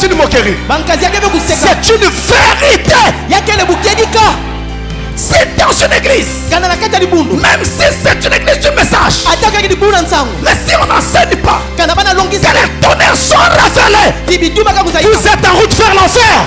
pas une moquerie. C'est une vérité. C'est dans une église. Même si c'est une église du message. Mais si on n'enseigne pas, que les tonnerres sont révélés, vous êtes en route vers l'enfer.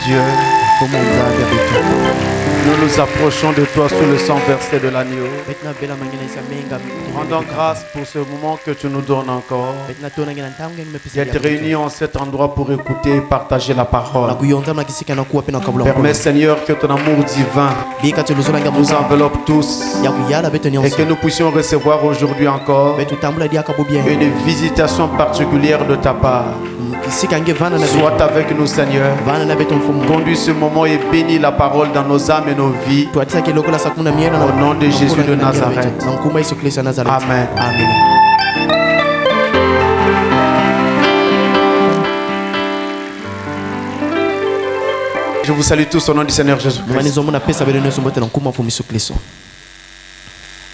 Dieu, nous nous approchons de toi sous le sang versé de l'agneau. Rendons grâce pour ce moment que tu nous donnes encore. D'être réunis en cet endroit pour écouter et partager la parole. Permets Seigneur que ton amour divin nous enveloppe tous et que nous puissions recevoir aujourd'hui encore une visitation particulière de ta part. Sois avec nous Seigneur. Conduis ce moment et bénis la parole dans nos âmes et nos vies. Au nom de Jésus de Nazareth. Amen. Amen. Je vous salue tous au nom du Seigneur Jésus-Christ.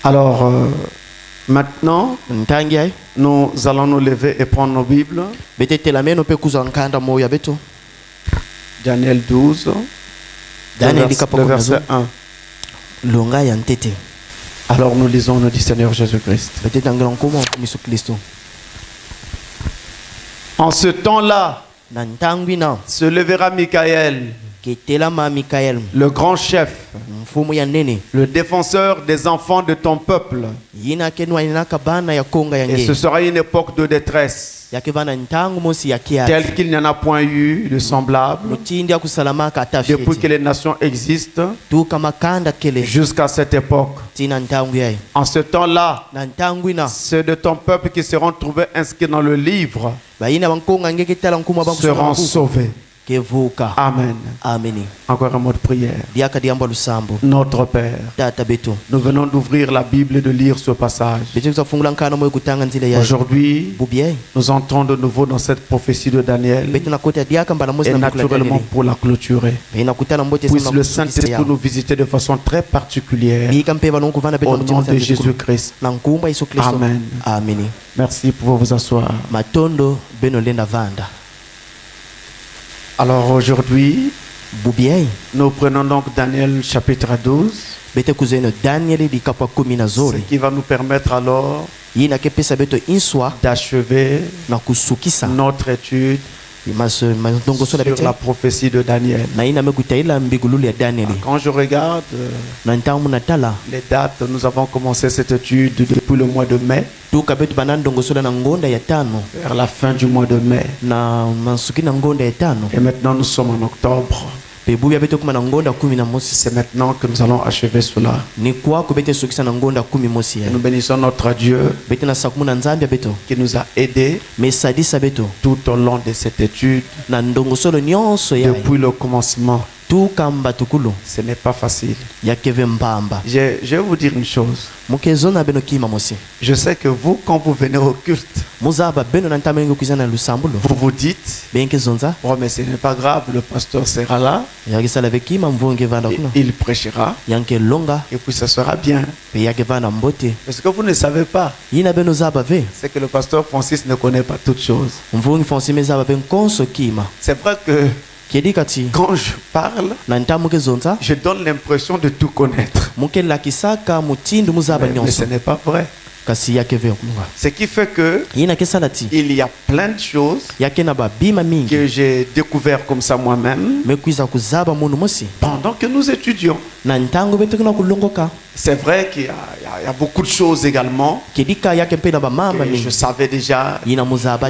Alors, maintenant, nous allons nous lever et prendre nos Bibles. Daniel 12, le verset 1. Alors nous lisons au nom du Seigneur Jésus-Christ. En ce temps-là, se lèvera Michaël, le grand chef, le défenseur des enfants de ton peuple. Et ce sera une époque de détresse, telle qu'il n'y en a point eu de semblable depuis que les nations existent jusqu'à cette époque. En ce temps-là, ceux de ton peuple qui seront trouvés inscrits dans le livre seront sauvés. Amen. Amen. Encore un mot de prière. Notre Père, nous venons d'ouvrir la Bible et de lire ce passage. Aujourd'hui, nous entrons de nouveau dans cette prophétie de Daniel et naturellement pour la clôturer. Puisse le Saint-Esprit nous visiter de façon très particulière au nom de Jésus-Christ. Amen. Amen. Merci pour vous asseoir. Alors aujourd'hui, nous prenons donc Daniel chapitre 12, ce qui va nous permettre alors d'achever notre étude sur la prophétie de Daniel. Quand je regarde les dates, nous avons commencé cette étude depuis le mois de mai, vers la fin du mois de mai. Et maintenant nous sommes en octobre. C'est maintenant que nous allons achever cela. Et nous bénissons notre Dieu qui nous a aidés tout au long de cette étude depuis le commencement. Ce n'est pas facile. Je vais vous dire une chose. Je sais que vous, quand vous venez au culte, vous vous dites, oh mais ce n'est pas grave, le pasteur sera là, il prêchera, et puis ça sera bien. Mais ce que vous ne savez pas, c'est que le pasteur Francis ne connaît pas toutes choses. C'est vrai que quand je parle, je donne l'impression de tout connaître. Mais ce n'est pas vrai. Ce qui fait que il y a plein de choses que j'ai découvert comme ça moi-même pendant que nous étudions. C'est vrai qu'il y a beaucoup de choses également que je savais déjà,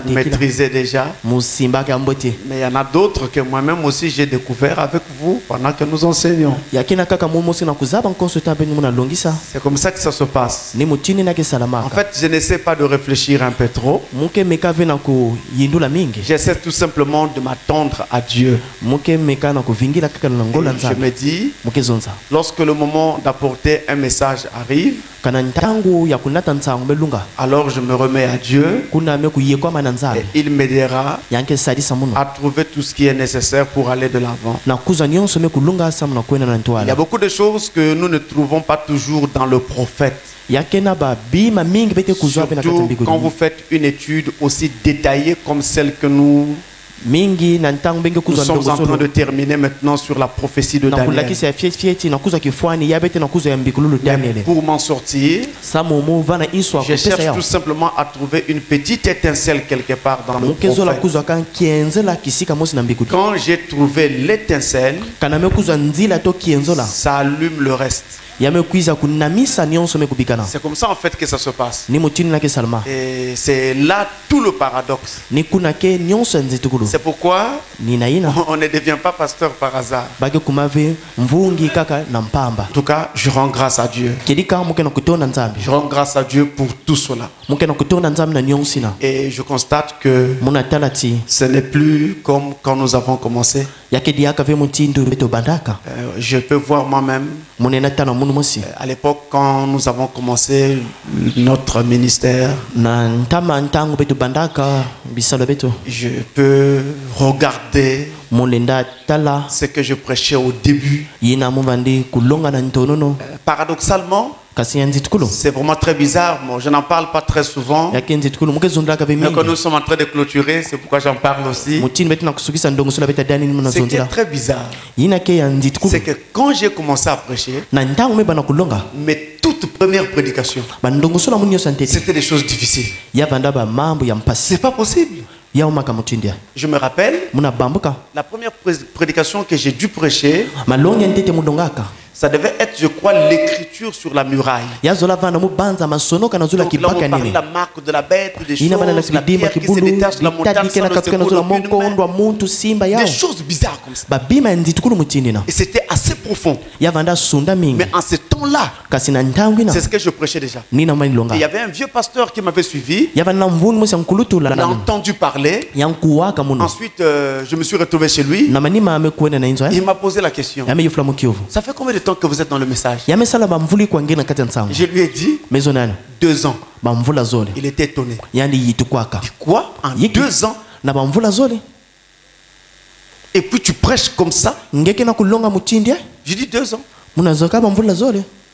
maîtrisais déjà. Mais il y en a d'autres que moi-même aussi j'ai découvert avec vous pendant que nous enseignons. C'est comme ça que ça se passe. En fait, je n'essaie pas de réfléchir un peu trop. J'essaie tout simplement de m'attendre à Dieu. Je me dis, lorsque le moment d'apporter un message arrive, alors je me remets à Dieu et il m'aidera à trouver tout ce qui est nécessaire pour aller de l'avant. Il y a beaucoup de choses que nous ne trouvons pas toujours dans le prophète. Surtout quand vous faites une étude aussi détaillée comme celle que nous sommes en train de terminer maintenant sur la prophétie de Daniel. Pour m'en sortir, je cherche tout simplement à trouver une petite étincelle quelque part dans le prophète. Quand j'ai trouvé l'étincelle, ça allume le reste. C'est comme ça en fait que ça se passe. Et c'est là tout le paradoxe. C'est pourquoi on ne devient pas pasteur par hasard. En tout cas, je rends grâce à Dieu. Je rends grâce à Dieu pour tout cela. Et je constate que ce n'est plus comme quand nous avons commencé. Je peux voir moi-même. À l'époque, quand nous avons commencé notre ministère, je peux regarder ce que je prêchais au début. Paradoxalement, c'est vraiment très bizarre. Moi, je n'en parle pas très souvent. Mais quand nous sommes en train de clôturer, c'est pourquoi j'en parle aussi. Ce qui est très bizarre, c'est que quand j'ai commencé à prêcher, mes toutes premières prédications, c'était des choses difficiles. C'est pas possible. Je me rappelle, la première prédication que j'ai dû prêcher, ça devait être, je crois, l'écriture sur la muraille. Donc là, on parlait de la marque de la bête, des choses, la pierre qui se détache de la montagne, des choses bizarres comme ça. Et c'était assez profond. Mais en ce temps-là, c'est ce que je prêchais déjà. Et il y avait un vieux pasteur qui m'avait suivi. Il a entendu parler. Ensuite, je me suis retrouvé chez lui. Il m'a posé la question. Ça fait combien de temps que vous êtes dans le message? Je lui ai dit 2 ans. Il était étonné. Il dit quoi? En 2 ans? Et puis tu prêches comme ça? J'ai dit 2 ans.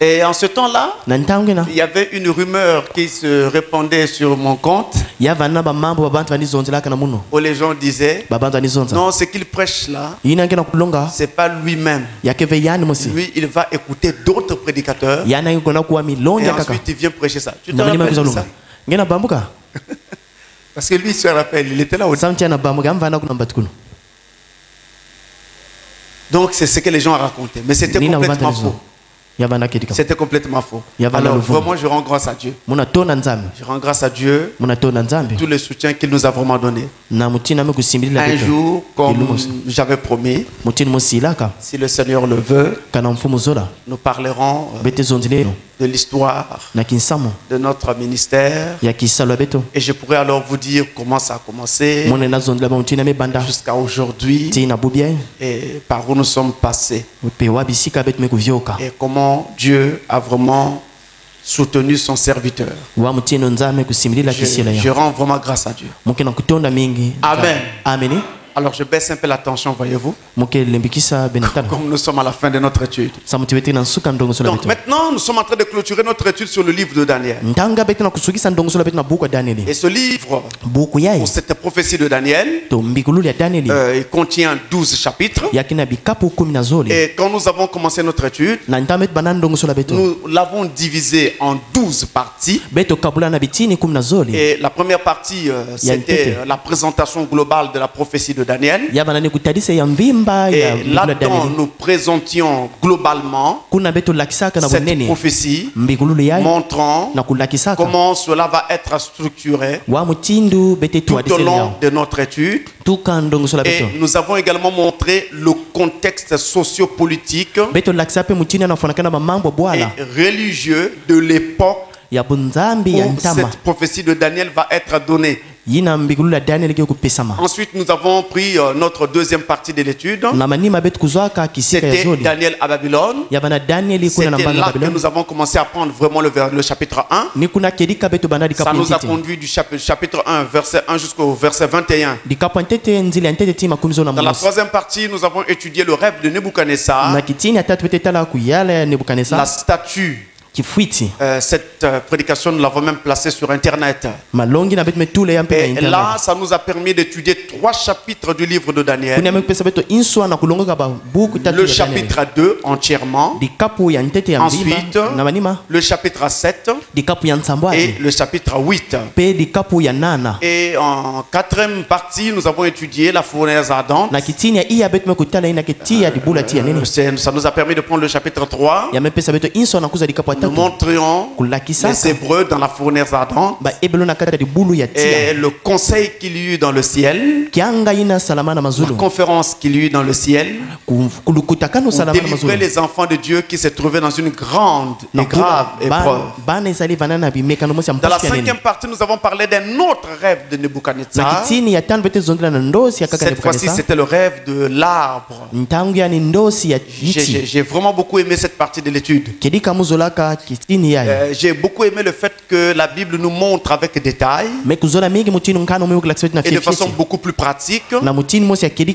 Et en ce temps-là, il y avait une rumeur qui se répandait sur mon compte où les gens disaient non, ce qu'il prêche là, c'est pas lui-même. Lui, il va écouter d'autres prédicateurs et ensuite il vient prêcher ça. Tu te rappelles de ça? Parce que lui, il se rappelle, il était là au début. Donc c'est ce que les gens ont raconté. Mais c'était complètement faux. C'était complètement faux. Alors vraiment, je rends grâce à Dieu. Je rends grâce à Dieu tout le soutien qu'il nous a vraiment donné. Un jour, comme j'avais promis, si le Seigneur le veut, nous parlerons de l'histoire de notre ministère. Et je pourrais alors vous dire comment ça a commencé jusqu'à aujourd'hui et par où nous sommes passés. Et comment Dieu a vraiment soutenu son serviteur. Je rends vraiment grâce à Dieu. Amen. Alors je baisse un peu la tension, voyez-vous. Comme nous sommes à la fin de notre étude. Donc maintenant, nous sommes en train de clôturer notre étude sur le livre de Daniel. Et ce livre, ou cette prophétie de Daniel, il contient 12 chapitres. Et quand nous avons commencé notre étude, nous l'avons divisé en 12 parties. Et la première partie, c'était la présentation globale de la prophétie de Daniel. Et là-dedans, nous présentions globalement cette prophétie, montrant comment cela va être structuré tout au long de notre étude. Et nous avons également montré le contexte sociopolitique et religieux de l'époque où cette prophétie de Daniel va être donnée. Ensuite, nous avons pris notre deuxième partie de l'étude. C'était Daniel à Babylone. C'était là que nous avons commencé à prendre vraiment le chapitre 1. Ça nous a conduit du chapitre 1, verset 1 jusqu'au verset 21. Dans la troisième partie, nous avons étudié le rêve de Nebuchadnezzar. La statue. Cette prédication, nous l'avons même placée sur Internet. Et là, ça nous a permis d'étudier 3 chapitres du livre de Daniel. Le chapitre 2 entièrement. Ensuite, le chapitre 7 et le chapitre 8. Et en 4e partie, nous avons étudié la fournaise ardente. Ça nous a permis de prendre le chapitre 3. Nous montrions les Hébreux dans la fournaise ardente et le conseil qu'il y eut dans le ciel, la conférence qu'il y eut dans le ciel, pour délivrer les enfants de Dieu qui se trouvaient dans une grande et grave épreuve. Dans la 5e partie, nous avons parlé d'un autre rêve de Nebuchadnezzar. Cette fois-ci, c'était le rêve de l'arbre. J'ai vraiment beaucoup aimé cette partie de l'étude. J'ai beaucoup aimé le fait que la Bible nous montre avec détail et de façon beaucoup plus pratique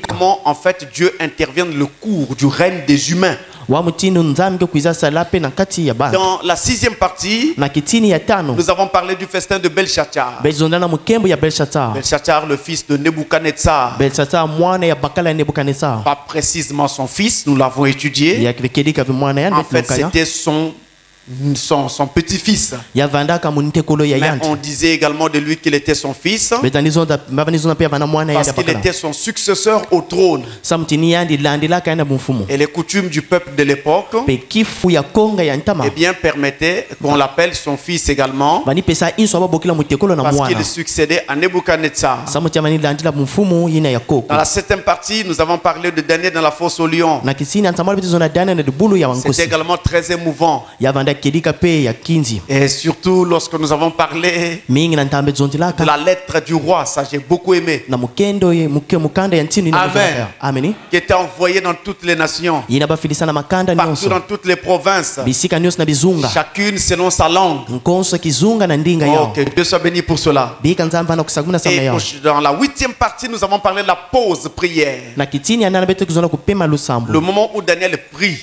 comment en fait Dieu intervient dans le cours du règne des humains. Dans la 6e partie, nous avons parlé du festin de Belshazzar. Belshazzar, le fils de Nebuchadnezzar. Pas précisément son fils, nous l'avons étudié. En fait, c'était son petit-fils. Mais on disait également de lui qu'il était son fils parce qu'il était son successeur au trône. Et les coutumes du peuple de l'époque permettaient qu'on l'appelle son fils également parce qu'il succédait à Nebuchadnezzar. Dans la 7e partie, nous avons parlé de Daniel dans la fosse au lion. C'était également très émouvant. Et surtout lorsque nous avons parlé de la lettre du roi, ça j'ai beaucoup aimé. Amen. Qui était envoyée dans toutes les nations, partout dans toutes les provinces, chacune selon sa langue. Oh, que Dieu soit béni pour cela. Et dans la 8e partie, nous avons parlé de la pause prière. Le moment où Daniel prie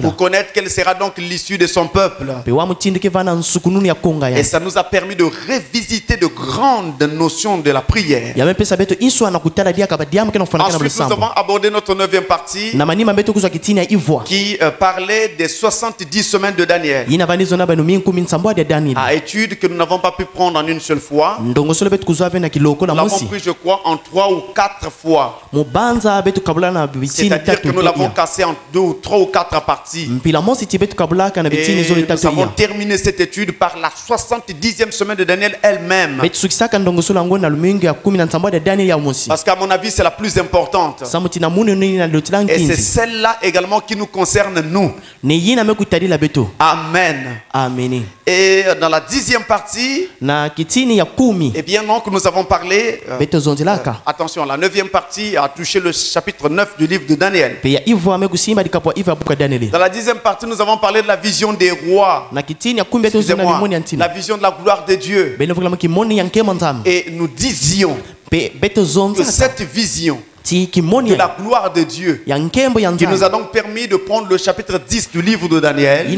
pour connaître quelle sera donc l'issue de son peuple. Et ça nous a permis de révisiter de grandes notions de la prière. Ensuite, nous avons abordé notre 9e partie qui parlait des 70 semaines de Daniel. À étude que nous n'avons pas pu prendre en une seule fois. Nous l'avons pris, je crois, en 3 ou 4 fois. C'est-à-dire que nous l'avons cassé en 3 ou 4 parties. Et nous avons terminé cette étude par la 70e semaine de Daniel elle-même. Parce qu'à mon avis, c'est la plus importante. Et c'est celle-là également qui nous concerne nous. Amen. Et dans la 10e partie, eh bien donc nous avons parlé, attention, la 9e partie a touché le chapitre 9 du livre de Daniel. Dans la 10e partie, nous avons parlé de la vision des rois. Excusez-moi, la vision de la gloire de Dieu. Et nous disions que cette vision de la gloire de Dieu qui nous a donc permis de prendre le chapitre 10 du livre de Daniel, c'est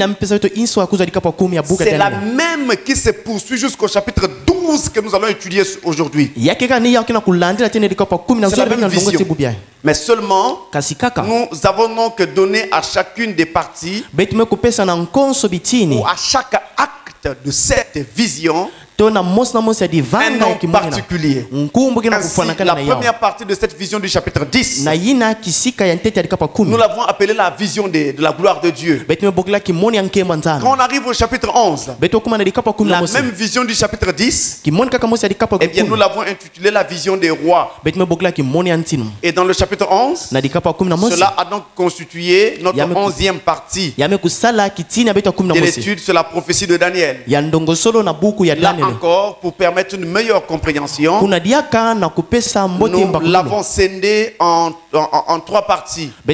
la même qui se poursuit jusqu'au chapitre 12 que nous allons étudier aujourd'hui. C'est la même vision. Mais seulement, nous avons donc donné à chacune des parties ou à chaque acte de cette vision un nom particulier. Ainsi, la première partie de cette vision du chapitre 10, nous l'avons appelée la vision de la gloire de Dieu. Quand on arrive au chapitre 11, la même vision du chapitre 10, eh bien, nous l'avons intitulée la vision des rois. Et dans le chapitre 11, cela a donc constitué notre 11e partie de l'étude sur la prophétie de Daniel. Là encore, pour permettre une meilleure compréhension, nous l'avons scindé en 3 parties. Dans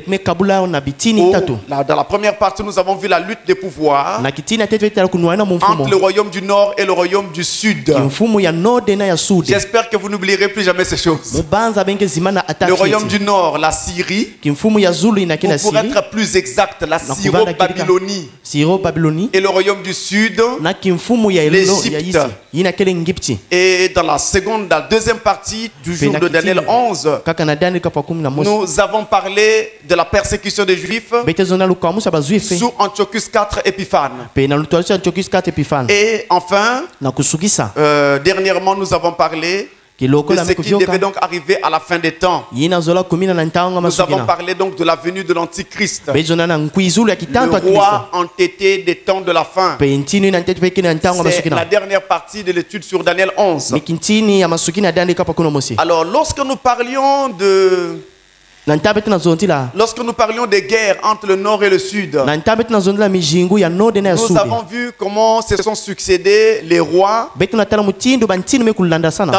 la première partie, nous avons vu la lutte des pouvoirs entre le royaume du nord et le royaume du sud. J'espère que vous n'oublierez plus jamais ces choses. Le royaume du nord, la Syrie, ou pour être plus exact, la Syro-Babylonie. Et le royaume du sud, l'Égypte. Et dans la deuxième partie du jour de Daniel 11, nous avons parlé de la persécution des Juifs sous Antiochus IV Épiphane. Et enfin, dernièrement, nous avons parlé de ce qui devait donc arriver à la fin des temps. Nous avons parlé donc de la venue de l'Antichrist, le roi entêté des temps de la fin. C'est la dernière partie de l'étude sur Daniel 11. Alors, lorsque nous parlions des guerres entre le nord et le sud, nous avons vu comment se sont succédés les rois dans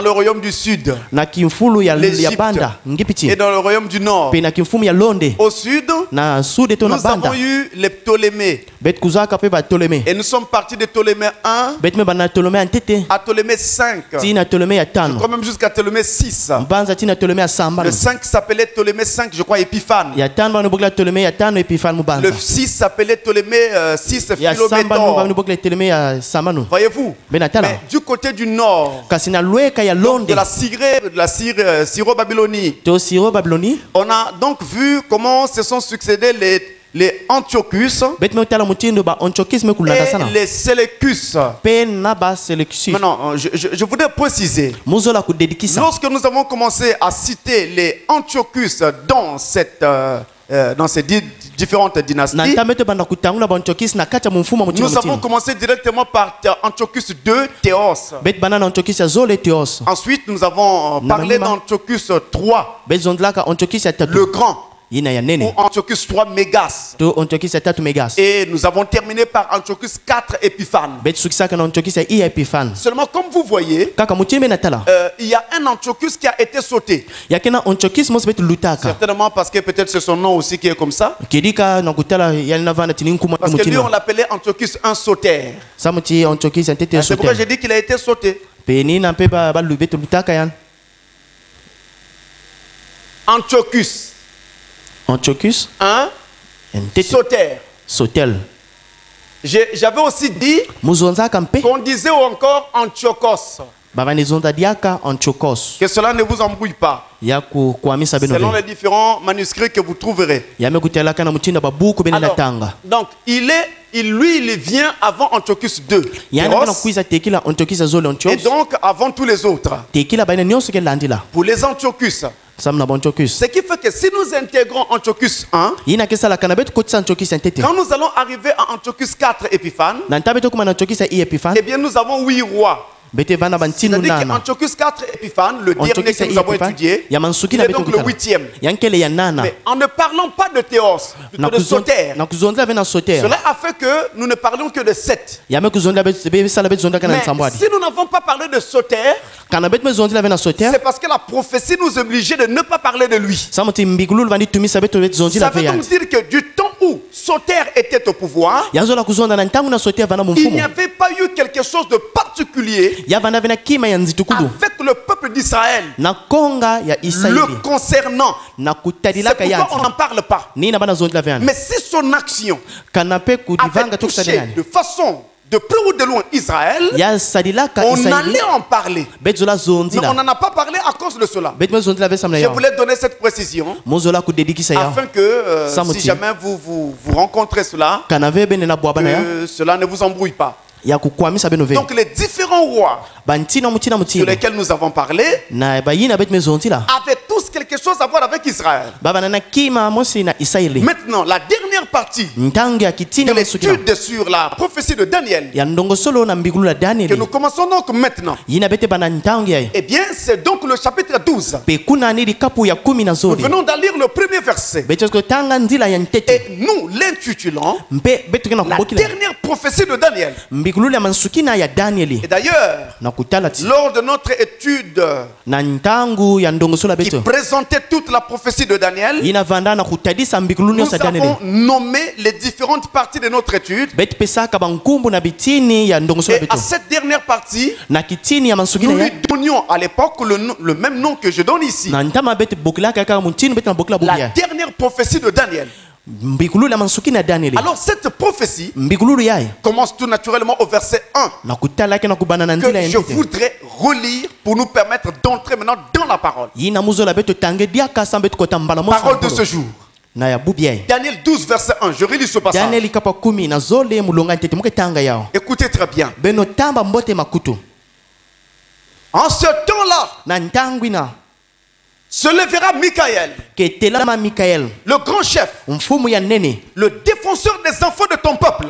le royaume du sud, l'Égypte, et dans le royaume du nord. Au sud, nous avons eu les Ptolémées. Et nous sommes partis de Ptolémée 1 à Ptolémée 5, quand même jusqu'à Ptolémée 6. Le 5 s'appelait Ptolémée 5, je crois, Épiphane. Le 6 s'appelait Ptolémée 6 Philométor. Voyez-vous? Mais du côté du nord, de la Syro-Babylonie, on a donc vu comment se sont succédés les Antiochus et les Séleucus. Maintenant, je voudrais préciser, lorsque nous avons commencé à citer les Antiochus dans ces différentes dynasties, nous avons commencé directement par Antiochus II, Théos. Ensuite, nous avons parlé d'Antiochus III, le grand. Ou Antiochus III Mégas. Et nous avons terminé par Antiochus IV Épiphane. Seulement, comme vous voyez, il y a un Antiochus qui a été sauté. Certainement parce que peut-être c'est son nom aussi qui est comme ça. Parce que lui, on l'appelait Antiochus I Sauter. C'est pourquoi j'ai dit qu'il a été sauté. Antiochus 1 Sauter. J'avais aussi dit qu'on disait encore Antiochos. Que cela ne vous embrouille pas. Selon les différents manuscrits que vous trouverez. Alors, donc, il vient avant Antiochus II. Et donc, avant tous les autres. Pour les Antiochus. Ce qui fait que si nous intégrons Antiochus 1, quand nous allons arriver à Antiochus 4 Épiphane, eh bien nous avons 8 rois. C'est-à-dire qu'Antiochus 4 Épiphane, le dernier que nous avons étudié, il est donc le 8e. Mais en ne parlant pas de Théos, plutôt de Sauter, cela a fait que nous ne parlions que de 7. Mais si nous n'avons pas parlé de Sauter, c'est parce que la prophétie nous obligeait de ne pas parler de lui. Ça veut donc dire que du temps où Soter était au pouvoir, il n'y avait pas eu quelque chose de particulier avec le peuple d'Israël le concernant. C'est pourquoi on n'en parle pas. Mais si son action avait touché de façon de près ou de loin Israël, on allait en parler. Mais on n'en a pas parlé à cause de cela. Je voulais donner cette précision afin que si jamais vous rencontrez cela, que cela ne vous embrouille pas. Donc les différents rois sur lesquels nous avons parlé avaient tous quelque chose à voir avec Israël. Maintenant, la dernière partie de l'étude sur la prophétie de Daniel, que nous commençons donc maintenant, eh bien c'est donc le chapitre 12. Nous venons d'en lire le premier verset. Et nous l'intitulons la dernière prophétie de Daniel. Et d'ailleurs, lors de notre étude qui présentait toute la prophétie de Daniel, nous avons nommé les différentes parties de notre étude. Et à cette dernière partie, nous lui donnions à l'époque le même nom que je donne ici. La dernière prophétie de Daniel. Alors cette prophétie commence tout naturellement au verset 1 que je voudrais relire pour nous permettre d'entrer maintenant dans la parole. Parole de ce jour. Daniel 12 verset 1, je relis ce passage. Écoutez très bien. En ce temps-là, se lèvera Michaël, le grand chef, le défenseur des enfants de ton peuple.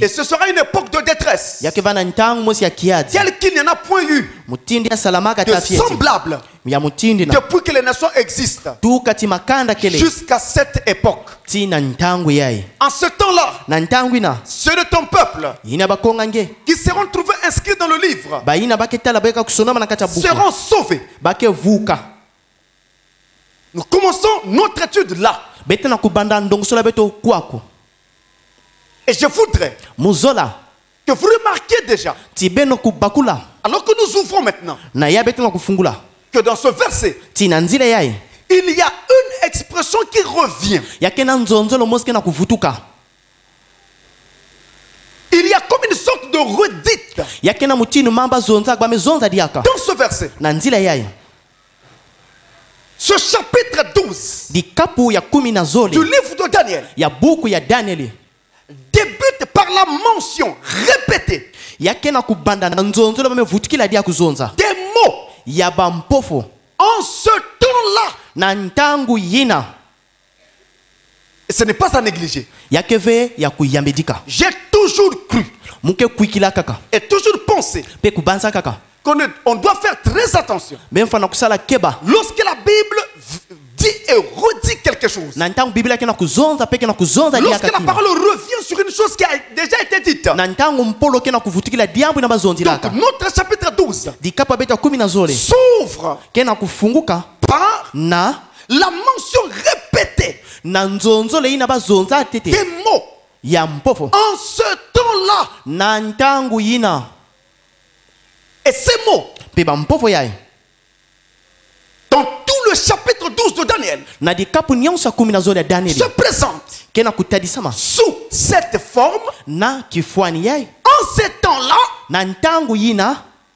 Et ce sera une époque de détresse, telle qu'il n'y en a point eu de semblable depuis que les nations existent jusqu'à cette époque. En ce temps-là, ceux de ton peuple qui seront trouvés inscrits dans le livre seront sauvés. Nous commençons notre étude là. Et je voudrais que vous remarquiez déjà, alors que nous ouvrons maintenant, que dans ce verset, il y a une expression qui revient. Il y a comme une sorte de redite dans ce verset. Ce chapitre 12 du livre de Daniel débute par la mention répétée des mots. En ce temps-là, et ce n'est pas à négliger. J'ai toujours cru et toujours pensé qu'on doit faire très attention lorsque la Bible dit et redit quelque chose. Lorsque la parole revient sur une chose qui a déjà été dite. Donc notre chapitre 12 s'ouvre par la mention répétée des mots. En ce temps-là. Et ces mots, dans tout le chapitre 12 de Daniel, se présentent sous cette forme, en ces temps-là,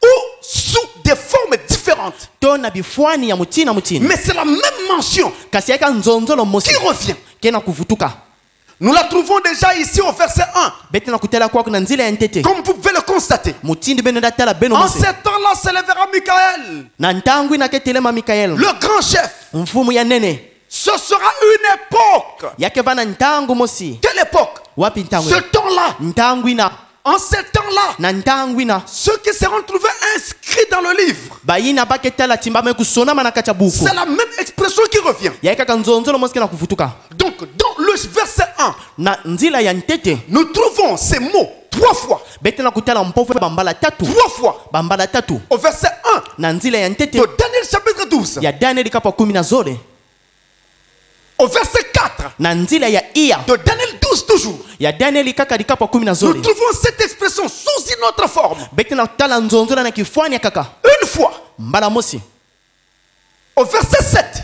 ou sous des formes différentes. Mais c'est la même mention qui revient. Nous la trouvons déjà ici au verset 1. Comme vous pouvez le constater. En ces temps-là s'élèvera Michaël, le grand chef. Ce sera une époque. Quelle époque? Ce temps-là. En ces temps-là, ceux qui seront trouvés inscrits dans le livre, c'est la même expression qui revient. Donc, dans le verset 1, nous trouvons ces mots 3 fois. 3 fois. Au verset 1 de Daniel chapitre 12. Au verset 4. 4. De Daniel 12 toujours. Nous trouvons cette expression sous une autre forme. Une fois. Au verset 7.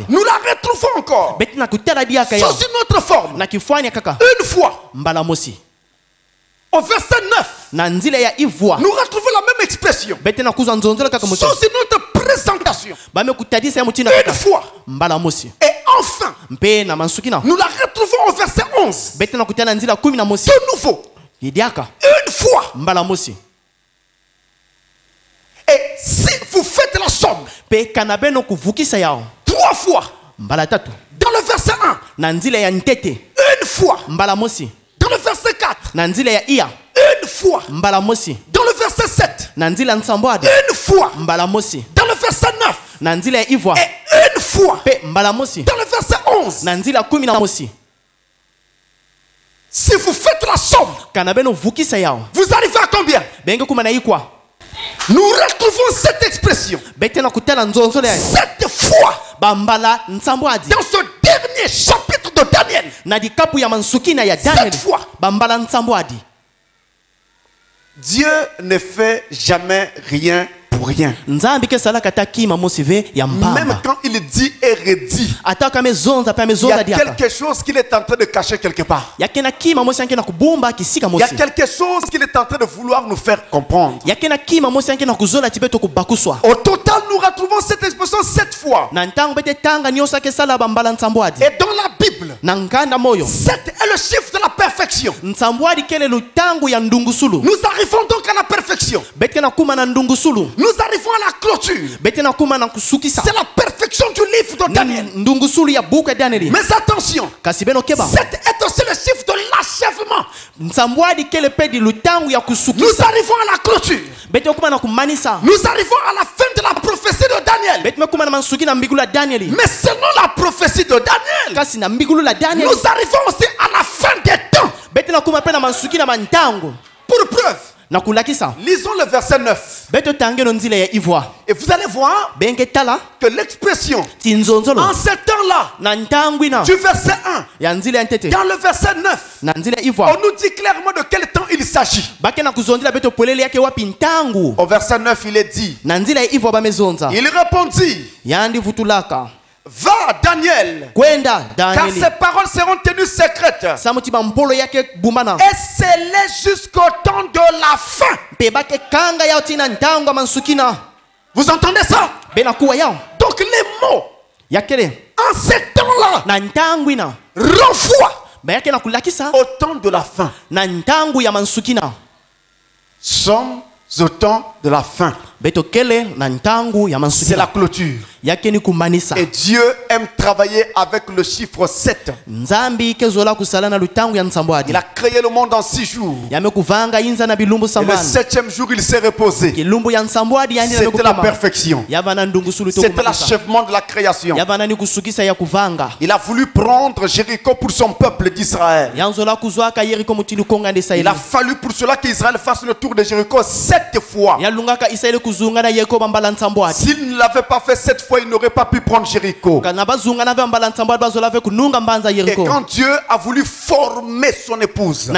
Nous la retrouvons encore. Sous une autre forme. Une fois. Au verset 9. Nous retrouvons la même expression. Sous une autre présentation. Une fois. Et enfin. Nous la retrouvons au verset 11. De nouveau. Une fois. Et si vous faites la somme. 3 fois. Dans le verset 1. Une fois. Dans le verset 4. Une fois. Dans le verset 7. Une fois. Dans le verset 9. Et une fois. Dans le verset 11. Si vous faites la somme, vous arrivez à combien? Nous retrouvons cette expression 7 fois dans ce dernier chapitre de Daniel. 7 fois. Dieu ne fait jamais rien pour rien. Même quand il dit et redit, il y a quelque chose qu'il est en train de cacher quelque part. Il y a quelque chose qu'il est en train de vouloir nous faire comprendre. Au total, nous retrouvons cette expression 7 fois. Et dans la Bible, 7 est le chiffre de la perfection. Nous arrivons donc à la perfection. Nous arrivons à la clôture. C'est la perfection du livre de Daniel. Mais attention, 7 est aussi le chiffre de l'achèvement. Nous arrivons à la clôture. Nous arrivons à la fin de la prophétie de Daniel. Mais selon la prophétie de Daniel, nous arrivons aussi à la fin des temps. Pour preuve, lisons le verset 9. Et vous allez voir que l'expression en ce temps-là, du verset 1, dans le verset 9, on nous dit clairement de quel temps il s'agit. Au verset 9, il est dit, il répondit, va Daniel, car ces paroles seront tenues secrètes et scellées jusqu'au temps de la fin. Vous entendez ça? Donc les mots en ce temps-là renvoient au temps de la fin. Sommes au temps de la fin. C'est la clôture. Et Dieu aime travailler avec le chiffre 7. Il a créé le monde en 6 jours. Et le 7e jour, il s'est reposé. C'était la perfection. C'était l'achèvement de la création. Il a voulu prendre Jéricho pour son peuple d'Israël. Il a fallu pour cela qu'Israël fasse le tour de Jéricho 7 fois. S'il ne l'avait pas fait 7 fois, il n'aurait pas pu prendre Jéricho. Et quand Dieu a voulu former son épouse,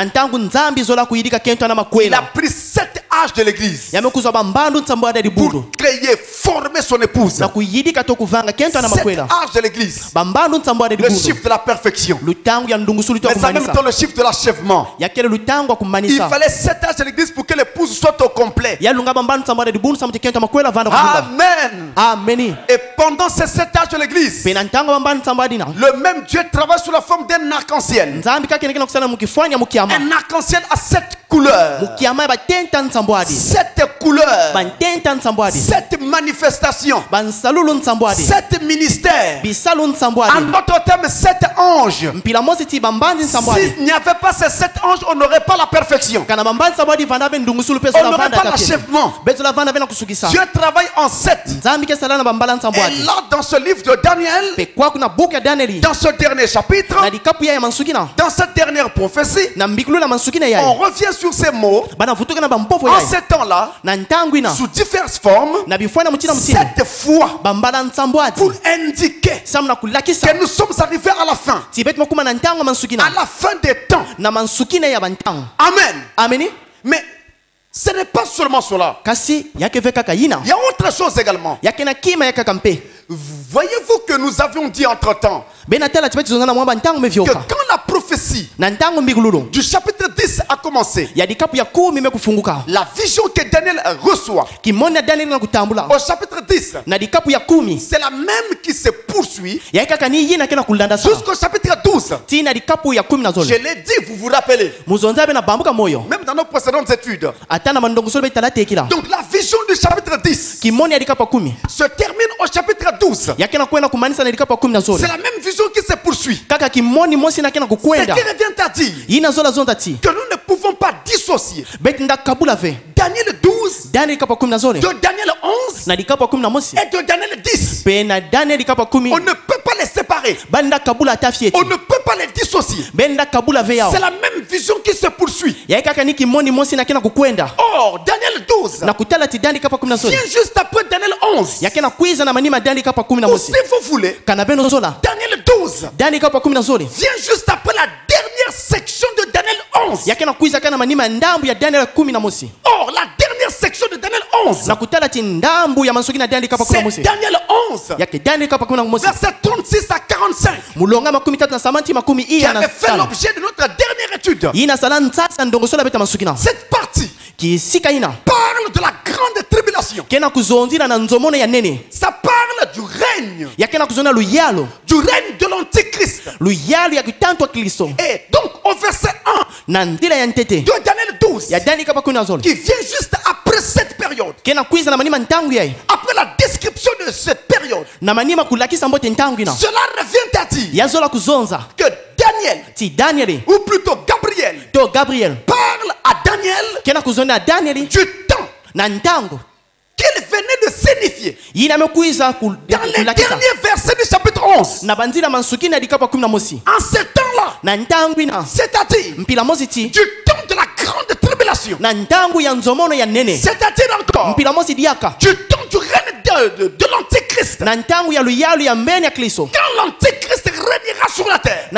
il a pris 7 âges de l'église pour créer, former son épouse. 7 âges de l'église, le chiffre de la perfection, mais en même temps le chiffre de l'achèvement. Il fallait 7 âges de l'église pour que l'épouse soit au complet. Amen. Et pendant ces 7 âges de l'église, le même Dieu travaille sous la forme d'un arc-en-ciel. Un arc-en-ciel a 7 couleurs. 7 couleurs. 7 manifestations. 7 ministères. En d'autres termes, 7 anges. S'il n'y avait pas ces 7 anges, on n'aurait pas la perfection. On n'aurait pas l'achèvement. Dieu travaille en 7. Et là, dans ce livre de Daniel, dans ce dernier chapitre, dans cette dernière prophétie, on revient sur ces mots, en ces temps-là, sous diverses formes, 7 fois pour indiquer que nous sommes arrivés à la fin. À la fin des temps. Amen. Mais ce n'est pas seulement cela. Il y a autre chose également. Voyez-vous que nous avions dit entre-temps que quand la prophétie du chapitre 10 a commencé, la vision que Daniel reçoit au chapitre 10, c'est la même qui se poursuit jusqu'au chapitre 12. Je l'ai dit, vous vous rappelez, même dans nos précédentes études. Donc la vision du chapitre 10 se termine au chapitre 12. C'est la même vision qui se poursuit. Ce qui revient à dire que nous ne pouvons pas dissocier Daniel 12 de Daniel 11 et de Daniel 10. On ne peut pas les séparer. On ne peut pas les dissocier. C'est la même vision qui se poursuit. Or, Daniel 12 vient juste après Daniel 11. Ou si vous voulez, Daniel 12 vient juste après la dernière section de Daniel 11. Or, la dernière section de Daniel 11, c'est Daniel 11, verset 36 à 45, qui avait fait l'objet de notre dernière étude. Cette partie parle de la grande tribulation. Ça parle du règne de l'Antichrist. Et donc au verset 1 de Daniel 12, qui vient juste après cette période, après la description de cette période, cela revient à dire que Daniel, ou plutôt Gabriel, parle à Daniel du temps qu'il venait de signifier dans les derniers versets du chapitre 11. En ce temps-là, c'est-à-dire du temps de la grande tribulation, c'est-à-dire encore du temps du règne de l'Antichrist, quand l'Antichrist régnera sur la terre,